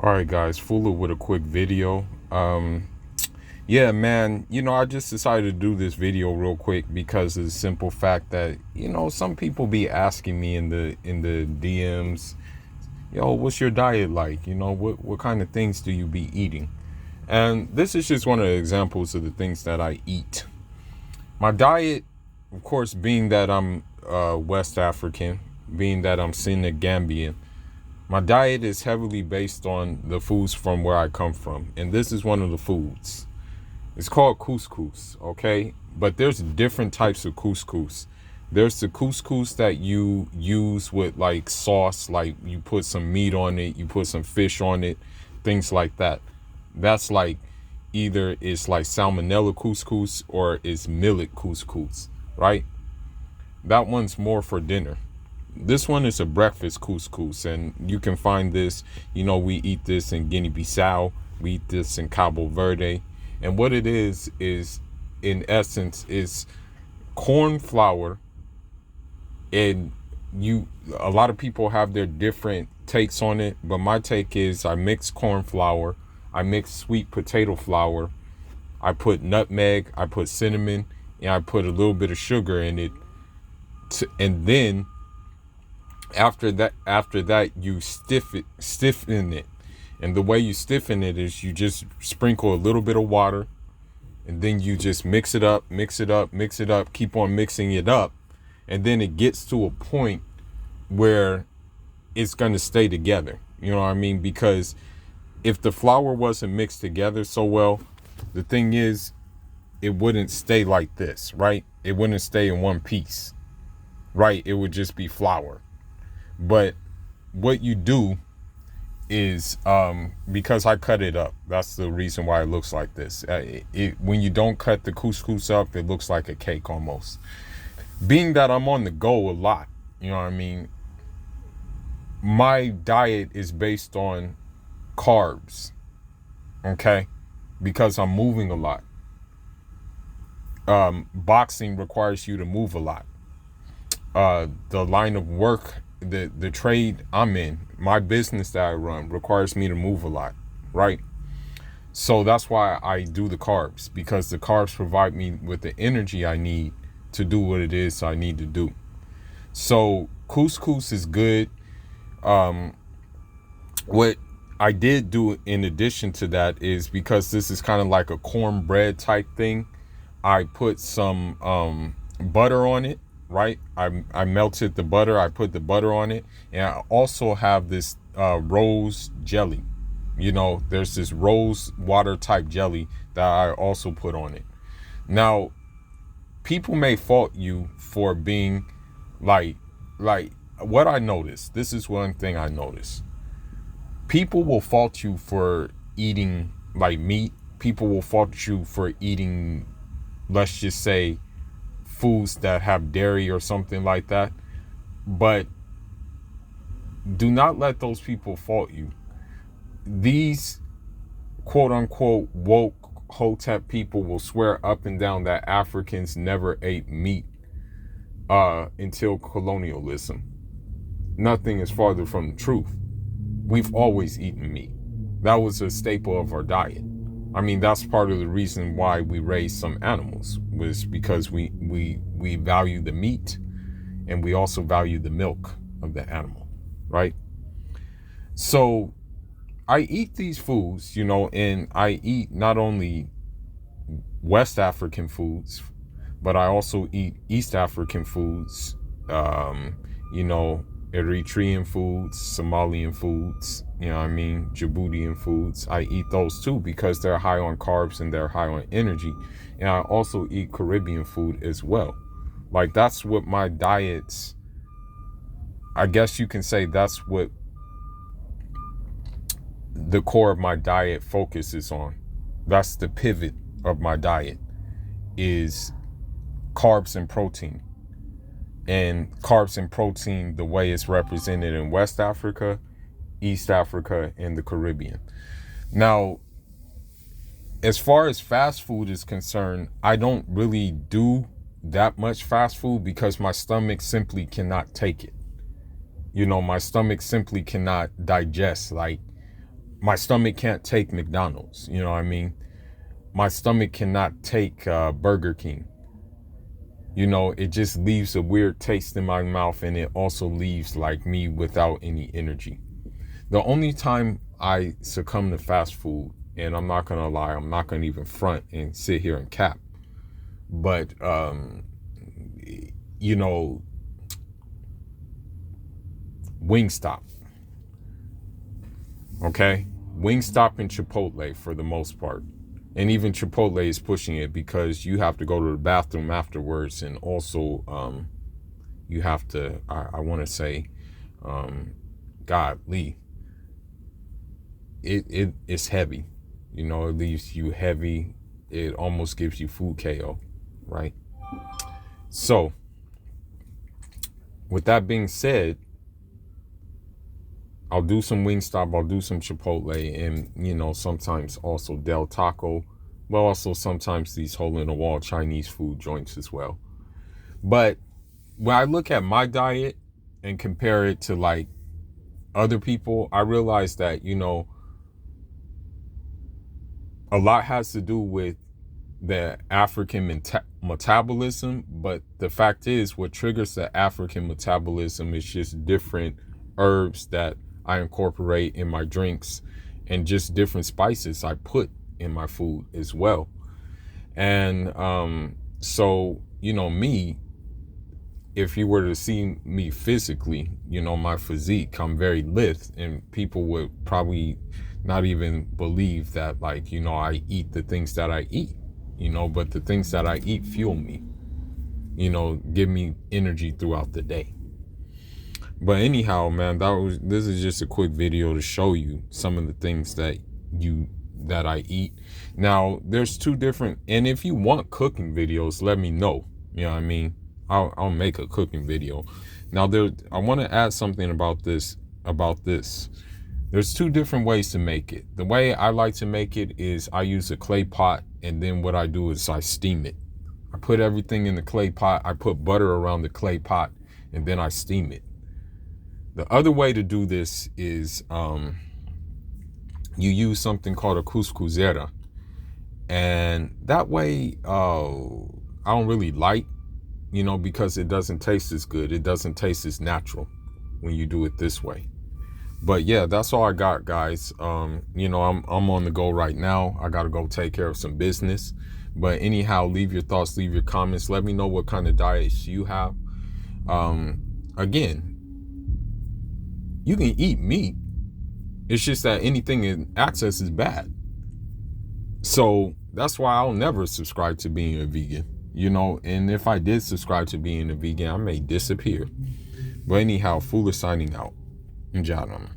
All right, guys, Fula with a quick video. Yeah, man, I just decided to do this video real quick because of the simple fact that, some people be asking me in the DMs, yo, what's your diet like? What kind of things do you be eating? And this is just one of the examples of the things that I eat. My diet, of course, being that I'm West African, being that I'm Senegambian, my diet is heavily based on the foods from where I come from. And this is one of the foods. It's called couscous, okay? But there's different types of couscous. There's the couscous that you use with like sauce, like you put some meat on it, you put some fish on it, things like that. That's like either it's like salmonella couscous or it's millet couscous, right? That one's more for dinner. This one is a breakfast couscous, and you can find this, we eat this in Guinea-Bissau, we eat this in Cabo Verde. And what it is in essence is corn flour. And a lot of people have their different takes on it, but my take is I mix corn flour, I mix sweet potato flour, I put nutmeg, I put cinnamon, and I put a little bit of sugar in it, and then after that you stiffen it. And the way you stiffen it is you just sprinkle a little bit of water, and then you just mix it up, keep on mixing it up, and then it gets to a point where it's going to stay together. You know what I mean? Because if the flour wasn't mixed together so well, the thing is, it wouldn't stay like this, right? It wouldn't stay in one piece, right? It would just be flour. But what you do is, because I cut it up, that's the reason why it looks like this. When you don't cut the couscous up, it looks like a cake almost. Being that I'm on the go a lot, you know what I mean? My diet is based on carbs, okay? Because I'm moving a lot. Boxing requires you to move a lot. The line of work, the trade I'm in, my business that I run requires me to move a lot, right? So that's why I do the carbs, because the carbs provide me with the energy I need to do what it is I need to do. So couscous is good. What I did do in addition to that is, because this is kind of like a cornbread type thing, I put some butter on it. Right, I melted the butter, I put the butter on it, and I also have this rose jelly. There's this rose water type jelly that I also put on it. Now, people may fault you for being like what I noticed. This is one thing I noticed. People will fault you for eating like meat. People will fault you for eating, let's just say, foods that have dairy or something like that. But do not let those people fault you. These quote unquote woke hotep people will swear up and down that Africans never ate meat until colonialism. Nothing is farther from the truth. We've always eaten meat. That was a staple of our diet. I mean, that's part of the reason why we raised some animals, was because we value the meat, and we also value the milk of the animal, right? So I eat these foods, and I eat not only West African foods, but I also eat East African foods, Eritrean foods, Somalian foods, Djiboutian foods. I eat those too because they're high on carbs and they're high on energy. And I also eat Caribbean food as well. Like, that's what my diets, I guess you can say that's what the core of my diet focuses on. That's the pivot of my diet, is carbs and protein. And carbs and protein, the way it's represented in West Africa, East Africa, and the Caribbean. Now, as far as fast food is concerned, I don't really do that much fast food because my stomach simply cannot take it. My stomach simply cannot digest. Like, My stomach can't take McDonald's. You know what I mean? My stomach cannot take Burger King. You know, it just leaves a weird taste in my mouth, and it also leaves like me without any energy. The only time I succumb to fast food, and I'm not gonna lie, I'm not gonna even front and sit here and cap, but you know, Wingstop. Okay, Wingstop and Chipotle for the most part. And even Chipotle is pushing it because you have to go to the bathroom afterwards, and also you have to, I want to say, godly, it's heavy. You know, it leaves you heavy. It almost gives you food KO, right? So, with that being said, I'll do some Wingstop, I'll do some Chipotle, and, you know, sometimes also Del Taco, but also sometimes these hole-in-the-wall Chinese food joints as well. But when I look at my diet and compare it to like other people, I realize that, you know, a lot has to do with the African metabolism, but the fact is what triggers the African metabolism is just different herbs that I incorporate in my drinks, and just different spices I put in my food as well. And so, you know, me, if you were to see me physically, you know, my physique, I'm very lithe, and people would probably not even believe that, like, you know, I eat the things that I eat, you know, but the things that I eat fuel me, you know, give me energy throughout the day. But anyhow, man, this is just a quick video to show you some of the things that I eat. Now, there's two different, and if you want cooking videos, let me know. You know what I mean? I'll make a cooking video. Now, I want to add something about this. There's two different ways to make it. The way I like to make it is I use a clay pot, and then what I do is I steam it. I put everything in the clay pot. I put butter around the clay pot, and then I steam it. The other way to do this is you use something called a Cuscus, and that way I don't really like, you know, because it doesn't taste as good. It doesn't taste as natural when you do it this way. But yeah, that's all I got, guys. You know, I'm on the go right now. I got to go take care of some business. But anyhow, leave your thoughts, leave your comments. Let me know what kind of diets you have. Again, you can eat meat. It's just that anything in excess is bad. So that's why I'll never subscribe to being a vegan, you know. And if I did subscribe to being a vegan, I may disappear. But anyhow, Fula signing out. Njadam.